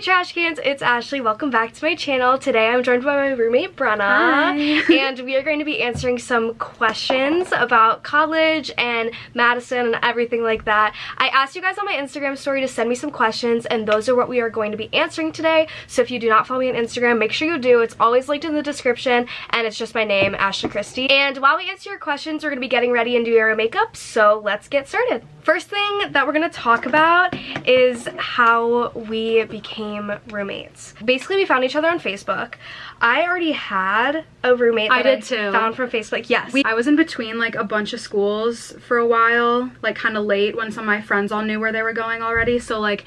trash cans, it's Ashley. Welcome back to my channel. Today I'm joined by my roommate Brenna. Hi. And we are going to be answering some questions about college and Madison and everything like that. I asked you guys on my Instagram story to send me some questions, and those are what we are going to be answering today. So if you do not follow me on Instagram, make sure you do. It's always linked in the description, and it's just my name, Ashley Christie. And while we answer your questions, we're going to be getting ready and doing our makeup, so let's get started. First thing that we're going to talk about is how we became roommates. Basically, we found each other on Facebook. I already had a roommate that I did too. Found from Facebook. Yes. I was in between like a bunch of schools for a while, like kind of late when some of my friends all knew where they were going already. So like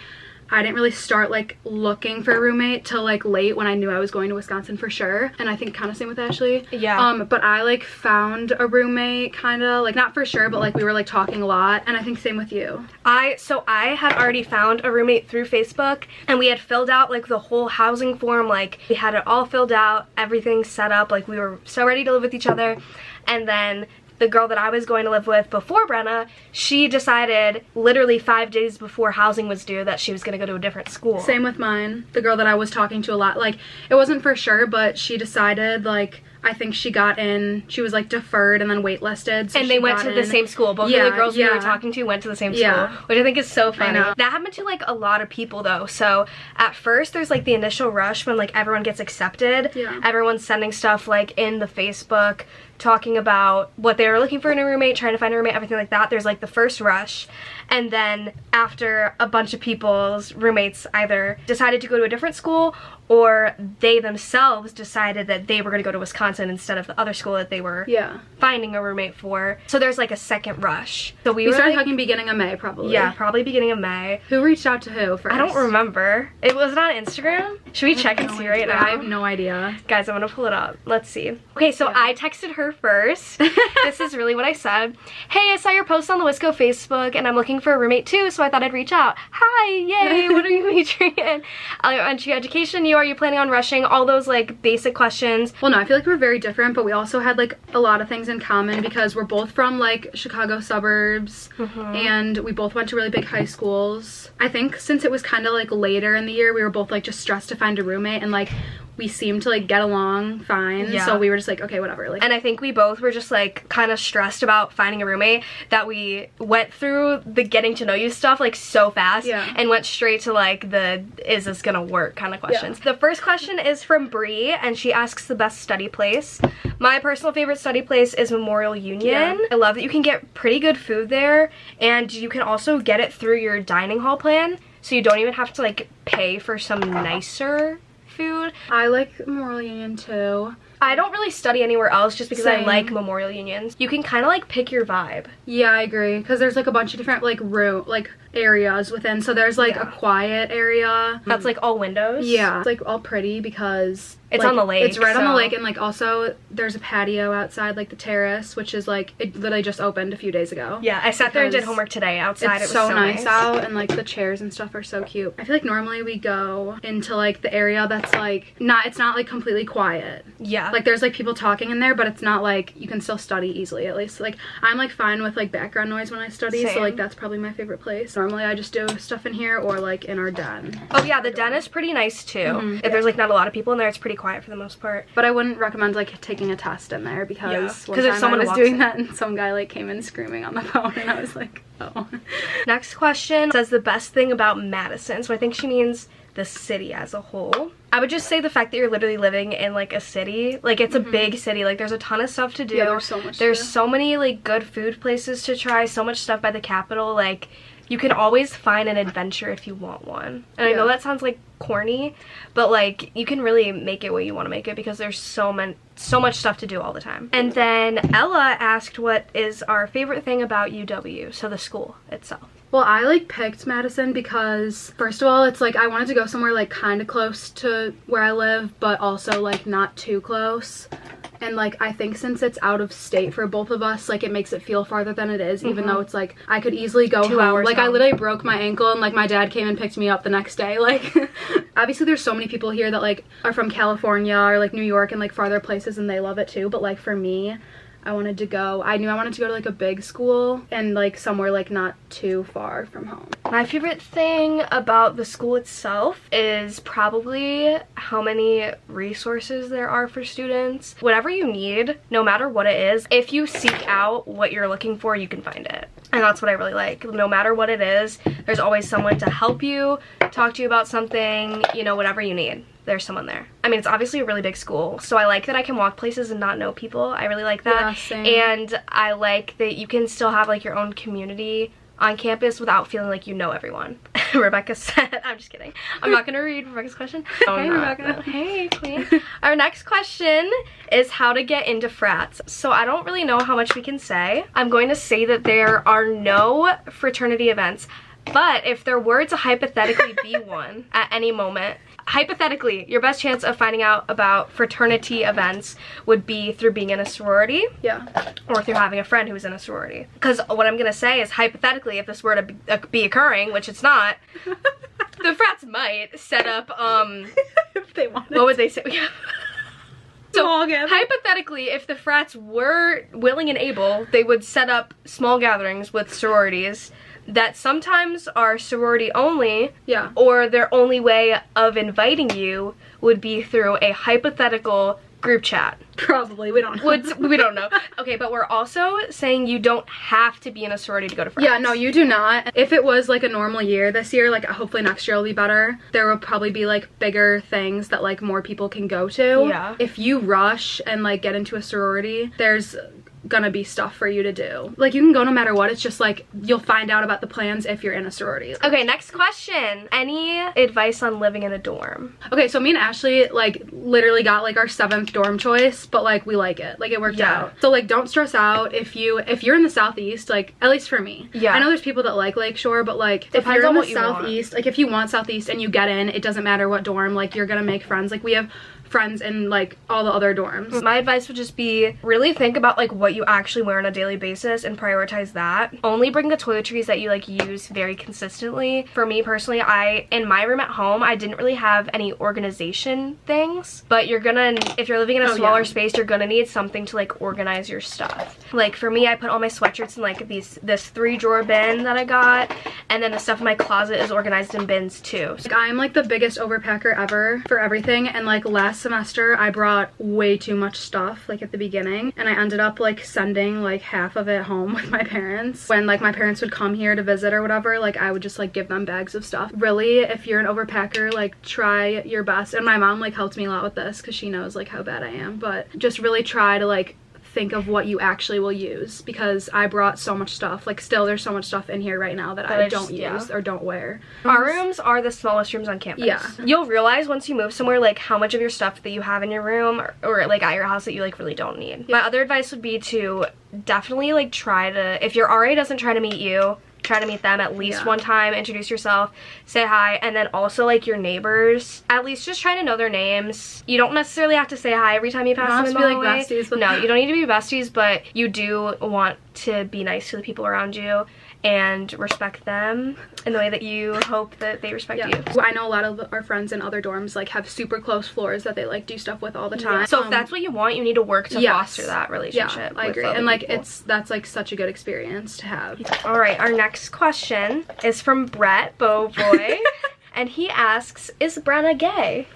I didn't really start like looking for a roommate till like late when I knew I was going to Wisconsin for sure. And I think kind of same with Ashley. Yeah. But I like found a roommate kind of like, not for sure, but like we were like talking a lot. And I think same with you. So I had already found a roommate through Facebook, and we had filled out like the whole housing form. Like we had it all filled out, everything set up. Like we were so ready to live with each other. And then the girl that I was going to live with before Brenna, she decided literally 5 days before housing was due that she was going to go to a different school. Same with mine. The girl that I was talking to a lot, like it wasn't for sure, but she decided like, I think she got in, she was like deferred and then waitlisted. So and they went to the same school. Both of the girls we were talking to went to the same school, which I think is so funny. That happened to like a lot of people though. So at first there's like the initial rush when like everyone gets accepted. Everyone's sending stuff like in the Facebook, talking about what they were looking for in a roommate, trying to find a roommate, everything like that. There's like the first rush. And then after a bunch of people's roommates either decided to go to a different school or they themselves decided that they were going to go to Wisconsin instead of the other school that they were finding a roommate for. So there's like a second rush. So we started like, talking beginning of May probably. Yeah, probably beginning of May. Who reached out to who first? I don't remember. It was on Instagram. Should we check and see right now? I have no idea. Guys, I'm going to pull it up. Let's see. Okay, so I texted her first. This is really what I said. Hey, I saw your post on the Wisco Facebook and I'm looking for a roommate too, so I thought I'd reach out. Hi, yay, what are you majoring in? Elementary education, are you planning on rushing? All those like basic questions. Well, no, I feel like we're very different, but we also had like a lot of things in common because we're both from like Chicago suburbs and we both went to really big high schools. I think since it was kind of like later in the year, we were both like just stressed to find a roommate, and like we seemed to like get along fine. So we were just like, okay, whatever. Like, and I think we both were just like kind of stressed about finding a roommate, that we went through the getting to know you stuff like so fast and went straight to like the is this gonna work kind of questions. The first question is from Bree, and she asks the best study place. My personal favorite study place is Memorial Union. I love that you can get pretty good food there, and you can also get it through your dining hall plan, so you don't even have to like pay for some nicer food. I like Memorial Union too. I don't really study anywhere else just because I like Memorial Unions. You can kind of like pick your vibe. Yeah, I agree, because there's like a bunch of different like areas within. So there's like a quiet area that's like all windows. Yeah, it's like all pretty because it's like, on the lake. It's right on the lake, and like also there's a patio outside, like the terrace, which is like it literally just opened a few days ago. Yeah, I sat there and did homework today outside. It's so nice out, and like the chairs and stuff are so cute. I feel like normally we go into like the area that's like it's not like completely quiet. Yeah, like there's like people talking in there, but it's not like you can still study easily. At least like I'm like fine with like background noise when I study. So like that's probably my favorite place. Normally I just do stuff in here or like in our den. Oh yeah, the den is pretty nice too. If there's like not a lot of people in there, it's pretty quiet for the most part. But I wouldn't recommend like taking a test in there because if someone was doing that and some guy like came in screaming on the phone, and I was like, oh. Next question says the best thing about Madison. So I think she means the city as a whole. I would just say the fact that you're literally living in like a city. Like it's a big city. Like there's a ton of stuff to do. Yeah, there's so much. There's so many like good food places to try. So much stuff by the Capitol. Like you can always find an adventure if you want one. And I know that sounds like corny, but like you can really make it what you want to make it because there's so much stuff to do all the time. And then Ella asked what is our favorite thing about UW, so the school itself. Well, I like picked Madison because first of all, it's like I wanted to go somewhere like kind of close to where I live, but also like not too close. And like I think since it's out of state for both of us, like it makes it feel farther than it is, even though it's like I could easily go 2 hours like home. I literally broke my ankle and like my dad came and picked me up the next day. Like obviously there's so many people here that like are from California or like New York and like farther places, and they love it too, but like for me, I wanted to go. I knew I wanted to go to like a big school and like somewhere like not too far from home. My favorite thing about the school itself is probably how many resources there are for students. Whatever you need, no matter what it is, if you seek out what you're looking for, you can find it. And that's what I really like. No matter what it is, there's always someone to help you, talk to you about something, you know, whatever you need. There's someone there. I mean, it's obviously a really big school, so I like that I can walk places and not know people. I really like that. Yeah, same. And I like that you can still have like your own community on campus without feeling like you know everyone. Rebecca said, I'm just kidding. I'm not gonna read Rebecca's question. Hey, Rebecca. Hey, queen. Our next question is how to get into frats. So I don't really know how much we can say. I'm going to say that there are no fraternity events, but if there were to hypothetically be one at any moment, hypothetically, your best chance of finding out about fraternity events would be through being in a sorority. Yeah. Or through having a friend who's in a sorority. Because what I'm gonna say is, hypothetically, if this were to be occurring, which it's not, the frats might set up, if they wanted. What would they say? So, Small hypothetically, if the frats were willing and able, they would set up small gatherings with sororities that sometimes are sorority only, yeah, or their only way of inviting you would be through a hypothetical group chat. Probably, we don't know. We don't know. Okay, but we're also saying you don't have to be in a sorority to go to frats. Yeah, no, you do not. If it was like a normal year this year, like hopefully next year will be better, there will probably be like bigger things that like more people can go to. Yeah. If you rush and like get into a sorority, there's gonna be stuff for you to do. Like, you can go no matter what. It's just like you'll find out about the plans if you're in a sorority. Okay, next question. Any advice on living in a dorm? Okay, so me and Ashley like literally got like our 7th dorm choice, but like we like it. Like, it worked out. So like, don't stress out if you're in the southeast, like at least for me. Yeah. I know there's people that like Lakeshore, but like if Depends you're on in what the you southeast, like if you want southeast and you get in, it doesn't matter what dorm, like you're gonna make friends. Like, we have friends in like all the other dorms. My advice would just be really think about like what you actually wear on a daily basis and prioritize that. Only bring the toiletries that you like use very consistently. For me personally, in my room at home, I didn't really have any organization things, but if you're living in a smaller space, you're gonna need something to like organize your stuff. Like for me, I put all my sweatshirts in like this 3-drawer bin that I got, and then the stuff in my closet is organized in bins too. Like, I'm like the biggest overpacker ever for everything, and like last semester I brought way too much stuff like at the beginning, and I ended up like sending like half of it home with my parents. When like my parents would come here to visit or whatever, like I would just like give them bags of stuff. Really, if you're an overpacker, like try your best. And my mom like helped me a lot with this because she knows like how bad I am, but just really try to like think of what you actually will use, because I brought so much stuff. Like, still there's so much stuff in here right now that I don't use or don't wear. Our rooms are the smallest rooms on campus. Yeah. You'll realize once you move somewhere like how much of your stuff that you have in your room or like at your house that you like really don't need. My other advice would be to definitely like try to, if your RA doesn't try to meet you, try to meet them at least one time, introduce yourself, say hi, and then also like your neighbors, at least just try to know their names. You don't necessarily have to say hi every time you pass them in the hallway. Like besties with no, you don't need to be besties, but you do want to be nice to the people around you and respect them in the way that you hope that they respect you. Well, I know a lot of our friends in other dorms like have super close floors that they like do stuff with all the time. So if that's what you want, you need to work to foster that relationship. Yeah, I agree. And like that's like such a good experience to have. All right, our next question is from Brett Beauboy, and he asks, is Brenna gay?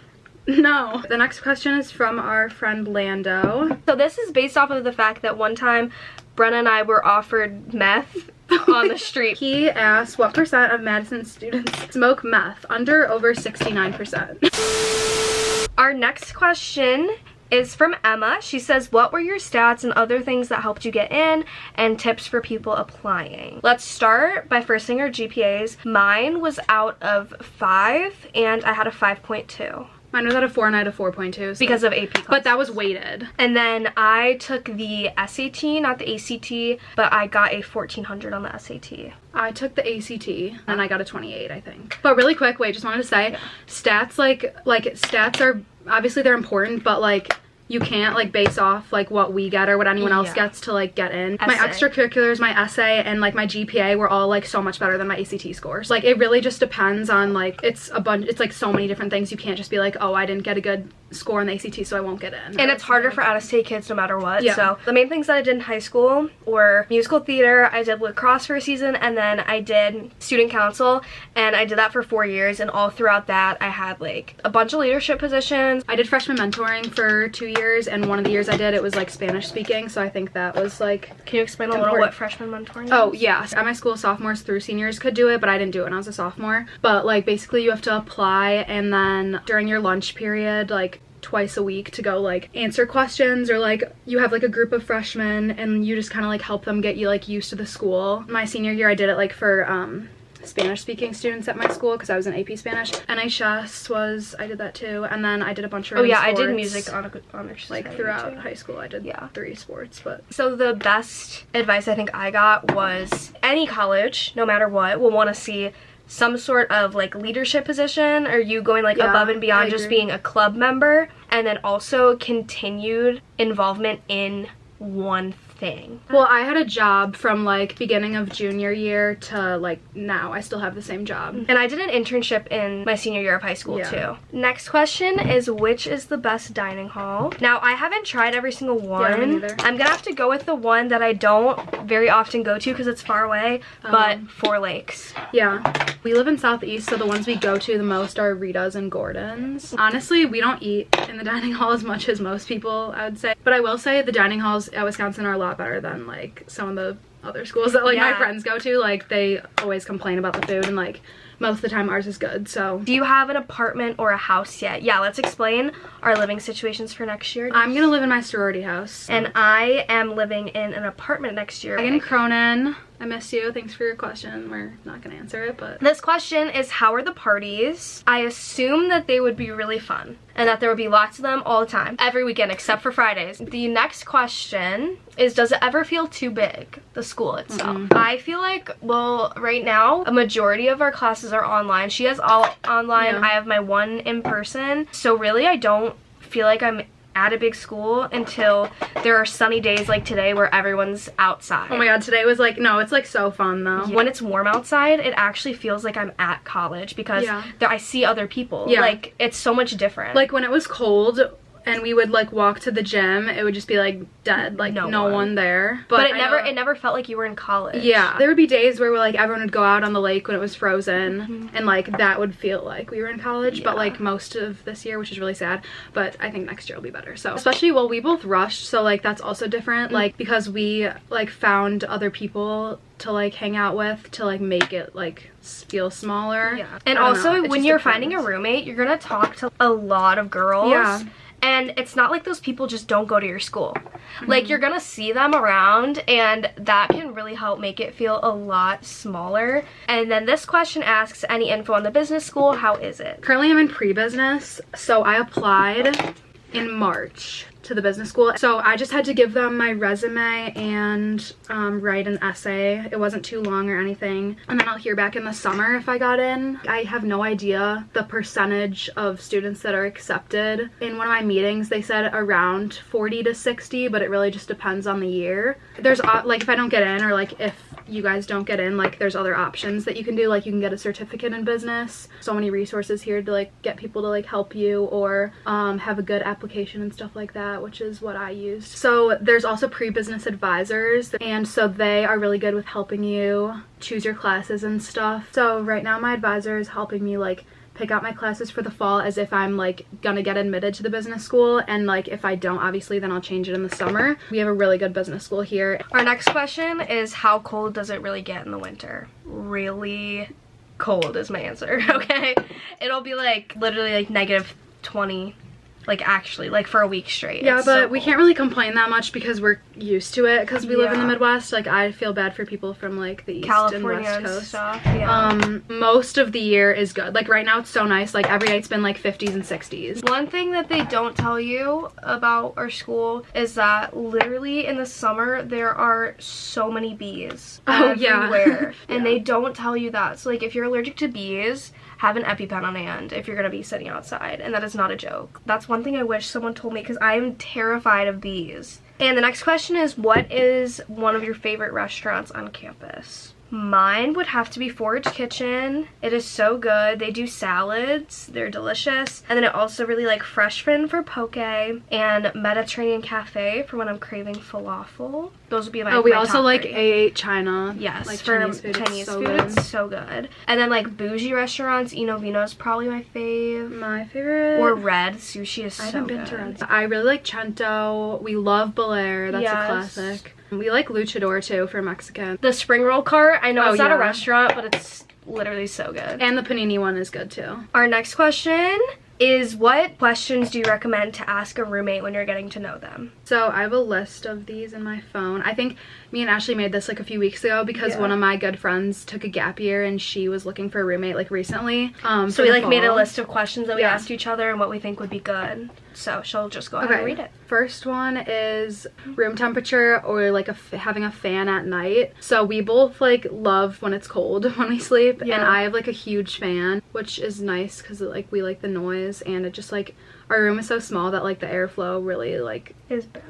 No. The next question is from our friend Lando. So this is based off of the fact that one time Brenna and I were offered meth on the street. He asked, what % of Madison students smoke meth? Under, over 69%. Our next question is from Emma. She says, what were your stats and other things that helped you get in, and tips for people applying? Let's start by first saying our GPAs. Mine was out of 5 and I had a 5.2. Mine was out of 4 and I had a 4.2. So. Because of AP classes. But that was weighted. And then I took the SAT, not the ACT, but I got a 1400 on the SAT. I took the ACT and I got a 28, I think. But really quick, wait, just wanted to say, stats, like stats are, obviously they're important, but like, you can't like base off like what we get or what anyone else gets to like get in. My extracurriculars, my essay, and like my GPA were all like so much better than my ACT scores. Like it really just depends on like, it's like so many different things. You can't just be like, oh, I didn't get a good score in the ACT, so I won't get in. And it's harder for out-of-state kids no matter what. So the main things that I did in high school were musical theater, I did lacrosse for a season, and then I did student council, and I did that for 4 years, and all throughout that I had like a bunch of leadership positions. I did freshman mentoring for 2 years, and one of the years I did, it was like Spanish speaking, so I think that was like... Can you explain a little what freshman mentoring is? Oh yeah, at my school sophomores through seniors could do it, but I didn't do it when I was a sophomore. But like basically you have to apply, and then during your lunch period, like twice a week, to go like answer questions, or like you have like a group of freshmen and you just kind of like help them get you like used to the school. My senior year I did it like for Spanish speaking students at my school because I was in AP Spanish. NHS was, I did that too, and then I did a bunch of sports. I did music honors like throughout high school. I did 3 sports. But so the best advice I think I got was any college, no matter what, will want to see some sort of like leadership position, or you going like above and beyond just being a club member, and then also continued involvement in one thing. Well, I had a job from like beginning of junior year to like now. I still have the same job. And I did an internship in my senior year of high school too. Next question is, which is the best dining hall? Now, I haven't tried every single one. Yeah, me neither. I'm gonna have to go with the one that I don't very often go to because it's far away, but Four Lakes. Yeah. We live in Southeast, so the ones we go to the most are Rita's and Gordon's. Honestly, we don't eat in the dining hall as much as most people, I would say. But I will say the dining halls at Wisconsin are a lot better than like some of the other schools that like my friends go to. Like they always complain about the food, and like most of the time ours is good. So do you have an apartment or a house yet? Yeah, let's explain our living situations for next year. I'm gonna live in my sorority house, and I am living in an apartment next year. In Cronin. I miss you. Thanks for your question. We're not gonna answer it, but this question is, how are the parties? I assume that they would be really fun and that there would be lots of them all the time, every weekend except for Fridays. The next question is, does it ever feel too big, the school itself? I feel like, well, right now a majority of our classes are online. She has all online. I have my one in person, so really I don't feel like I'm at a big school until there are sunny days like today where everyone's outside. Oh my god, today was like, no, it's like so fun though. When it's warm outside, it actually feels like I'm at college because I see other people. Like, it's so much different. Like when it was cold and we would like walk to the gym, it would just be like dead, like no one there. But it never felt like you were in college. Yeah, there would be days where like everyone would go out on the lake when it was frozen, and like that would feel like we were in college. But like most of this year, which is really sad, but I think next year will be better. So especially, well, we both rushed, so like that's also different, like because we like found other people to like hang out with to like make it like feel smaller. And also when you're finding a roommate, you're gonna talk to a lot of girls. And it's not like those people just don't go to your school. Like, you're gonna see them around, and that can really help make it feel a lot smaller. And then this question asks, any info on the business school? How is it? Currently I'm in pre-business, so I applied in March to the business school. So I just had to give them my resume and write an essay. It wasn't too long or anything. And then I'll hear back in the summer if I got in. I have no idea the percentage of students that are accepted. In one of my meetings, they said around 40 to 60, but it really just depends on the year. There's like if I don't get in, or like if you guys don't get in, like there's other options that you can do. Like you can get a certificate in business. So many resources here to like get people to like help you, or have a good application and stuff like that, which is what I used. So there's also pre-business advisors, and so they are really good with helping you choose your classes and stuff. So right now my advisor is helping me like pick out my classes for the fall as if I'm like gonna get admitted to the business school, and like if I don't, obviously then I'll change it in the summer. We have a really good business school here. Our next question is, how cold does it really get in the winter? Really cold is my answer. Okay, it'll be like literally like -20, like actually like for a week straight. Yeah, it's but so we can't really complain that much because we're used to it, because we live in the Midwest. Like I feel bad for people from like the East California and West Coast stuff. Most of the year is good. Like right now it's so nice, like every day it's been like 50s and 60s. One thing that they don't tell you about our school is that literally in the summer there are so many bees everywhere. And they don't tell you that. So like if you're allergic to bees, have an EpiPen on hand if you're gonna be sitting outside, and that is not a joke. That's one thing I wish someone told me because I am terrified of bees. And the next question is, what is one of your favorite restaurants on campus? Mine would have to be Forage Kitchen. It is so good. They do salads. They're delicious. And then I also really like Freshman for poke and Mediterranean Cafe for when I'm craving falafel. Those would be my Oh, we my also top like 3. China. Yes, like for Chinese food. It's so good. And then like bougie restaurants, Ino Vino is probably my fave. My favorite. Or Red Sushi is so good. I haven't been to Red. I really like Cento. We love Belair. That's a classic. We like Luchador too for Mexican. The spring roll cart, I know it's not a restaurant, but it's literally so good. And the panini one is good too. Our next question is, what questions do you recommend to ask a roommate when you're getting to know them? So I have a list of these in my phone. I think me and Ashley made this like a few weeks ago because one of my good friends took a gap year and she was looking for a roommate like recently. So we like made a list of questions that we asked each other and what we think would be good. So she'll just go ahead and read it. First one is room temperature or like having a fan at night. So we both like love when it's cold when we sleep, and I have like a huge fan, which is nice because like we like the noise, and it just like our room is so small that like the airflow really like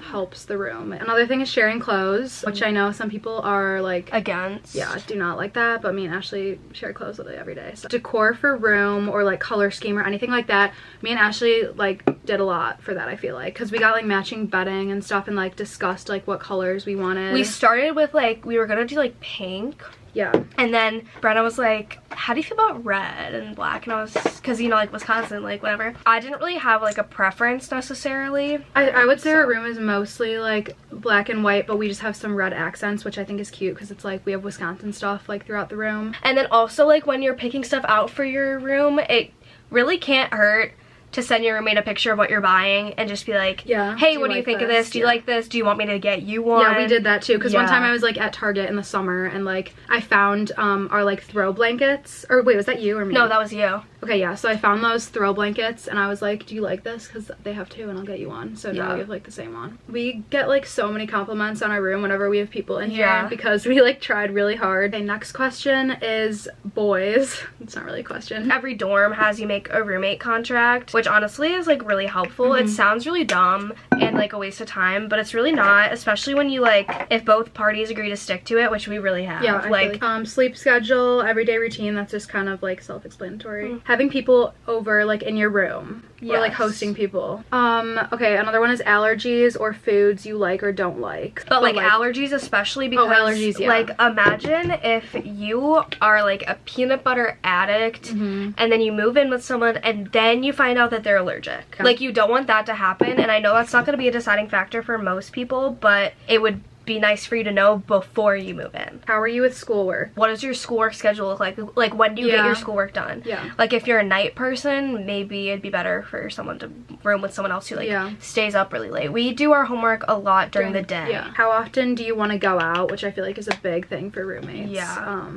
helps the room. Another thing is sharing clothes, which I know some people are like against. Yeah, do not like that, but me and Ashley share clothes literally every day. So decor for room or like color scheme or anything like that, me and Ashley like did a lot for that, I feel like, because we got like matching bedding and stuff and like discussed like what colors we wanted. We started with like, we were gonna do like pink. Yeah. And then Brenna was like, how do you feel about red and black? And I was, because you know, like Wisconsin, like whatever. I didn't really have like a preference necessarily. I would say our room is mostly like black and white, but we just have some red accents, which I think is cute because it's like we have Wisconsin stuff like throughout the room. And then also like when you're picking stuff out for your room, it really can't hurt to send your roommate a picture of what you're buying and just be like, hey, what do you think of this? Do you like this? Do you want me to get you one? Yeah, we did that too, because one time I was like at Target in the summer and like I found our like throw blankets, or wait, was that you or me? No, that was you. Okay, yeah, so I found those throw blankets and I was like, do you like this? Because they have two and I'll get you one. So now we have like the same one. We get like so many compliments on our room whenever we have people in here because we like tried really hard. Okay, next question is boys. It's not really a question. Every dorm has you make a roommate contract, which honestly is like really helpful. It sounds really dumb and like a waste of time, but it's really not, especially when you like, if both parties agree to stick to it, which we really have. Yeah, like sleep schedule, everyday routine, that's just kind of like self-explanatory. Having people over like in your room or like hosting people. Okay, another one is allergies or foods you like or don't like. But like allergies especially because allergies, like imagine if you are like a peanut butter addict and then you move in with someone and then you find out that they're allergic. Like you don't want that to happen, and I know that's not going to be a deciding factor for most people, but it would be nice for you to know before you move in. How are you with schoolwork? What does your schoolwork schedule look like? Like when do you get your schoolwork done? Like if you're a night person, maybe it'd be better for someone to room with someone else who like stays up really late. We do our homework a lot during the day. How often do you want to go out, which I feel like is a big thing for roommates.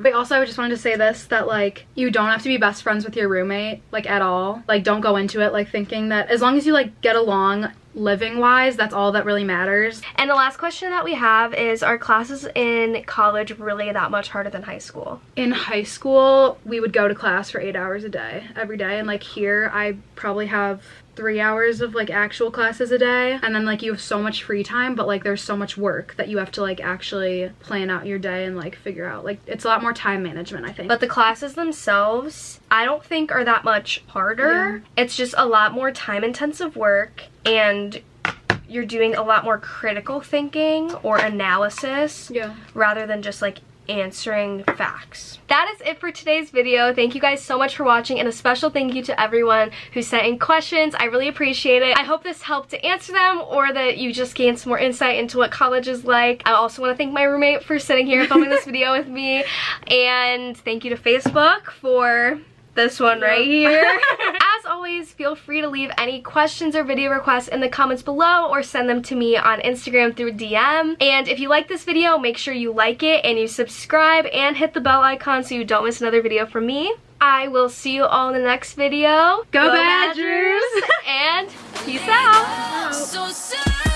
But also I just wanted to say this, that like you don't have to be best friends with your roommate like at all. Like don't go into it like thinking that as long as you like get along living wise, that's all that really matters. And the last question that we have is, are classes in college really that much harder than high school? In high school we would go to class for 8 hours a day every day, and like here I probably have 3 hours of like actual classes a day, and then like you have so much free time, but like there's so much work that you have to like actually plan out your day and like figure out, like it's a lot more time management, I think. But the classes themselves I don't think are that much harder. It's just a lot more time intensive work, and you're doing a lot more critical thinking or analysis rather than just like answering facts. That is it for today's video. Thank you guys so much for watching, and a special thank you to everyone who sent in questions. I really appreciate it. I hope this helped to answer them, or that you just gained some more insight into what college is like. I also want to thank my roommate for sitting here filming this video with me, and thank you to Facebook for this one right here. As always, feel free to leave any questions or video requests in the comments below, or send them to me on Instagram through DM. And if you like this video, make sure you like it and you subscribe and hit the bell icon so you don't miss another video from me. I will see you all in the next video. Go Badgers! And peace out!